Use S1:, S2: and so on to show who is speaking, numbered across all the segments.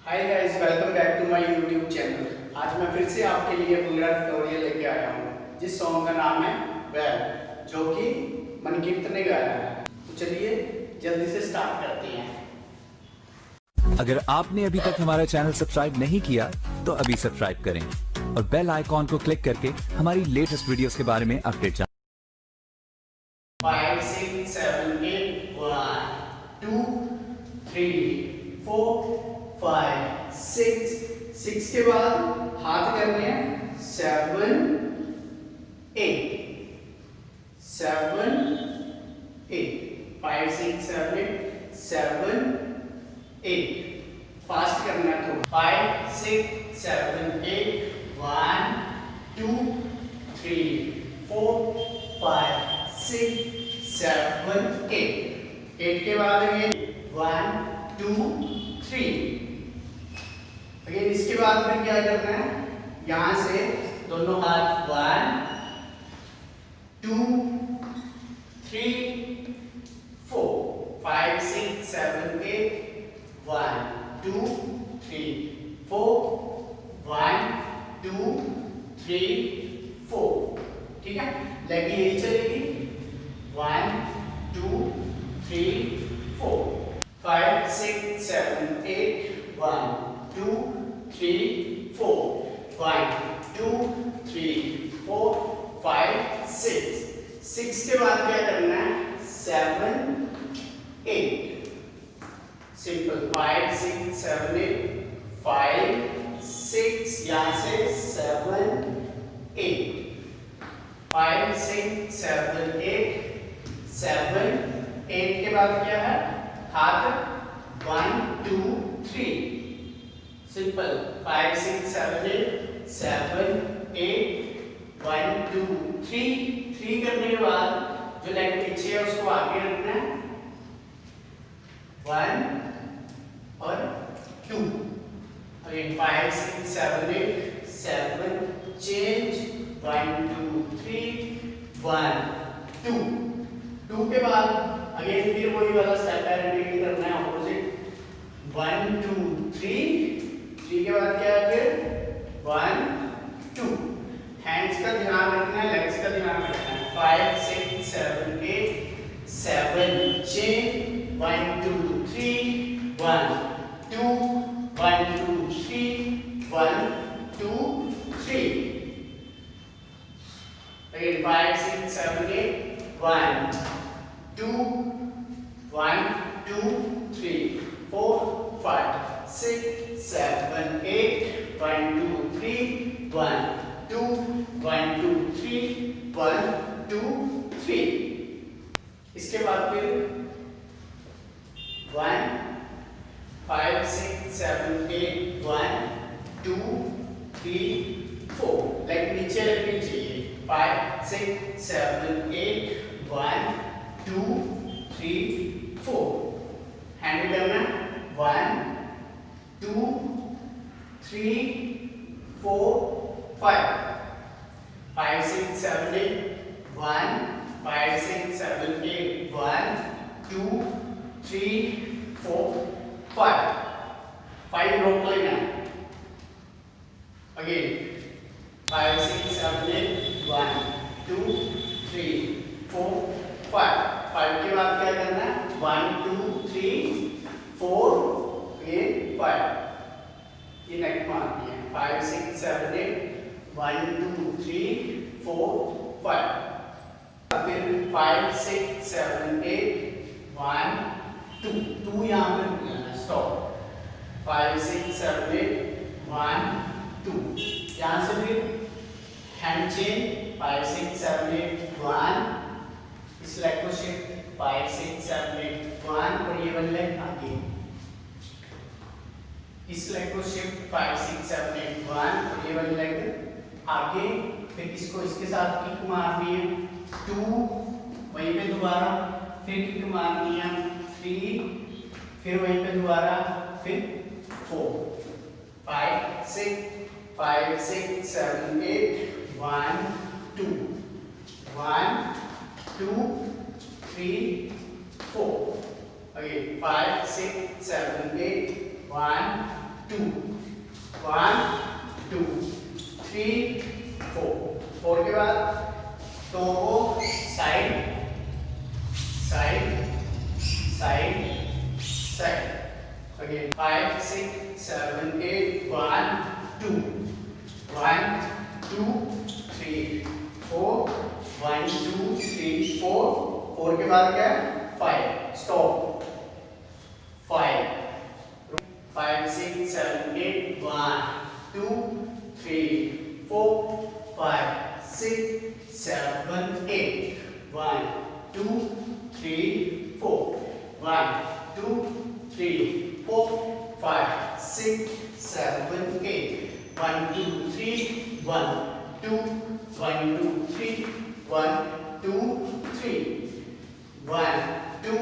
S1: Hi guys, welcome back to my YouTube channel. आज मैं फिर से आपके लिए भंगड़ा ट्यूटोरियल लेके आया हूँ, जिस सॉन्ग का नाम है वैल, जो कि मनकीर्त ने गाया है। तो चलिए जल्दी से स्टार्ट करते हैं।
S2: अगर आपने अभी तक हमारा चैनल सब्सक्राइब नहीं किया तो अभी सब्सक्राइब करें और बेल आइकॉन को क्लिक करके हमारी लेटेस्ट वीडियोस के बारे में अपडेट जानें।
S1: 5 6 7 8 1 2 3 4 5 6 के बाद हाथ करने हैं 7 8 7 8 5 6 7 8 7 8 फास्ट करना है तो 5 6 7 8 1 2 3 4 5 6 7 8 के बाद अगेन 1 2 3 अगेन। इसके बाद फिर क्या करना है, यहां से दोनों हाथ 1 2 3 4 5 6 7 8 1 2 3 4 1 2 3 4। ठीक है, लेग यही चलेगी 1 2 3 4 5 6 7 8 1 2 3 4 1 2 3 4 5 6 के बाद क्या करना है 7 8 सिंपल 5 6 7 8 5 6 यहां से 7 8 5 6 7 8 7 8 के बाद क्या है हाथ 1 2 3 सिंपल 5 6 7 8 7 8 1 2 3 करने के बाद जो लेग पीछे है उसको आगे रखना है 1 और 2 अगेन 5 6 7 8 7 चेंज 1 2 3 1 2 के बाद अगेन फिर वही वाला स्टेप है, रिपीट करना है ऑपोजिट 1 2 3 के बाद क्या है फिर 1 2 हैंड्स का ध्यान रखना है, लेग्स का ध्यान रखना है 5 6 7 8 7 चेंज 1 2 3 1 2 1 2 3 1 2 3 again 5 6 7 8 1 2 1 2 3 4 5 6 7 8 1 2 3 1 2 1 2 3 1 2 3। इसके बाद फिर 1 5 6 7 8 1 2 3 4 लेग नीचे रखनी चाहिए 5 6 7 8 1 2 3 4 हैंड करना 1 2 3 4 5 5 6 7 8 1 5 6 7 8 1 2 3 4 5 रोक लेना अगेन 5 6 7 8 1 2 3 4 5 के बाद क्या करना है 1 2 3 4 8 5 ये नेक मारनी है 5 6 7 8 1 2 3 4 5 फिर 5 6 7 8 1 2 यहाँ पे स्टॉप 5 6 7 8 1 2 यहाँ से फिर हैंड चेंज 5 6 7 8 1 इस लेग को शिफ्ट 5 6 7 8 1 और ये वाला लेग आगे इस लेग को शिफ्ट 5 6 7 8 1 और ये वाली लेग आगे। फिर इसको इसके साथ किक मारनी है 2 वहीं पे दोबारा, फिर किक मारनी है 3 फिर वहीं पे दोबारा, फिर 4 5 6 7 8 1 2 1 2 3 4 again 5 6 7 8 1 2 1 2 3 4 4 के बाद तो side side side side again 5 6 7 8 1 2 1 2 3 4 1 2 3 4 4 के बाद क्या है 5 स्टॉप 5 5 6 7 8 1 2 3 4 5 6 7 8 1 2 3 4 1 2 3 4 5 6 7 8 1 2 3 1 2 1 2 3 1 2 3 1 2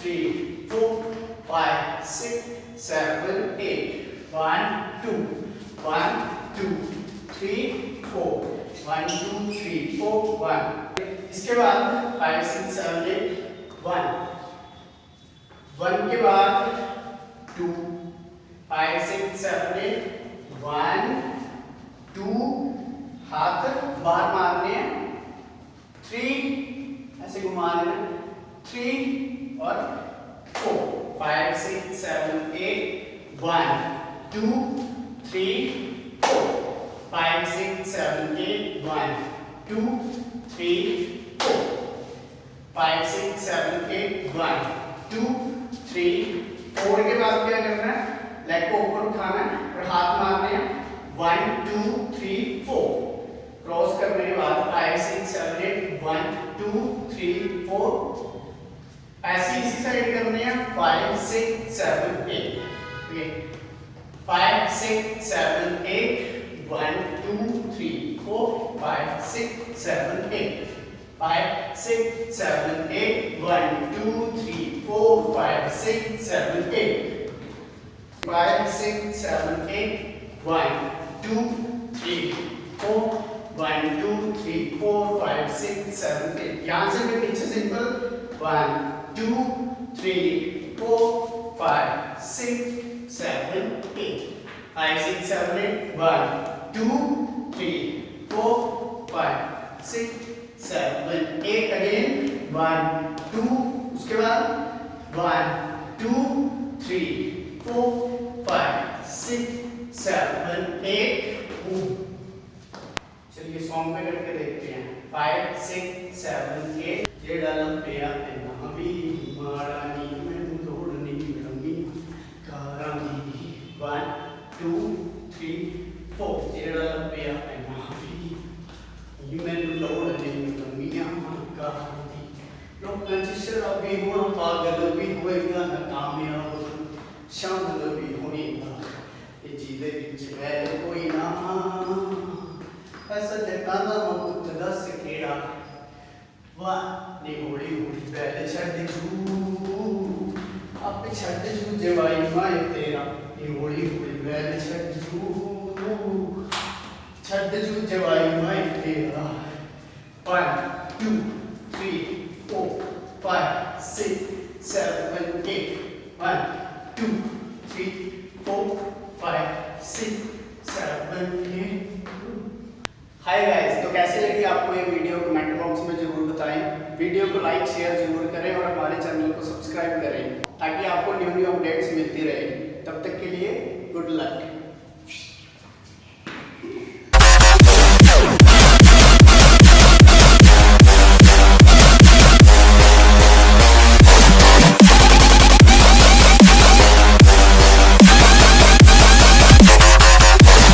S1: 3 4 5 6 7 8 1 2 1 2 3 4 1 2 3 4 1 इसके बाद 5 6 7 8 1 1 के बाद 2 5 6 7 8 1 2 हाथ बाहर मारने हैं 3 ऐसे घुमा लेना 3 और 4 5 6 7 8 1 2 3 4 5 6 7 8 1 2 3 4 5 6 7 8 1 2 3 4 के बाद क्या करना है लेग को ऊपर उठाना है और हाथ मारने हैं 1 2 3 4 क्रॉस करने के बाद 5 6 7 8 1 2 3 4 ऐसे इसी साइड करने हैं 5 6 7 8 ओके 5 6 7 8 1 2 3 4 5 6 7 8 5 6 7 8 1 2 3 4 5 6 7 8 5 6 7 8 1 2 3 4 1 2 3 4 5 6 7 8 यहाँ से फिर पीछे सिंपल 1 2 3 4 5 6 7 8 5 6 7 8 1 2 3 4 5 6 7 8 अगेन 1 2 उसके बाद 1 2 3 4 5 6 7 8 चलिए सॉन्ग पे करके देखते हैं 5 6 7 8 ये डाला पिया ना भी मारा नी मैं लोड़नी रंगी करांगी 1 2 3 4 ये डाला पिया ना भी मैं लोड़नी रंगी करांगी लोग शराबी होना पागल भी होएगा ना कामयाब शामिल भी होएगा ये जीदे विच वैल कोई ना ऐसा जगाना मकुत दस केड़ा वाह नी होड़ी होड़ी बैल छड़ जू अब छड़ जू जवाई माए तेरा नी होड़ी होड़ी बैल छड़ जू जवाई माए तेरा 1 2 3 4 5 6 7 8 1 2 3 4 5 6 7 8 हाय गाइस, तो कैसी लगी आपको ये वीडियो कमेंट बॉक्स में जरूर बताएं। वीडियो को लाइक शेयर जरूर करें और हमारे चैनल को सब्सक्राइब करें ताकि आपको न्यू अपडेट्स मिलती रहे। तब तक के लिए गुड लक।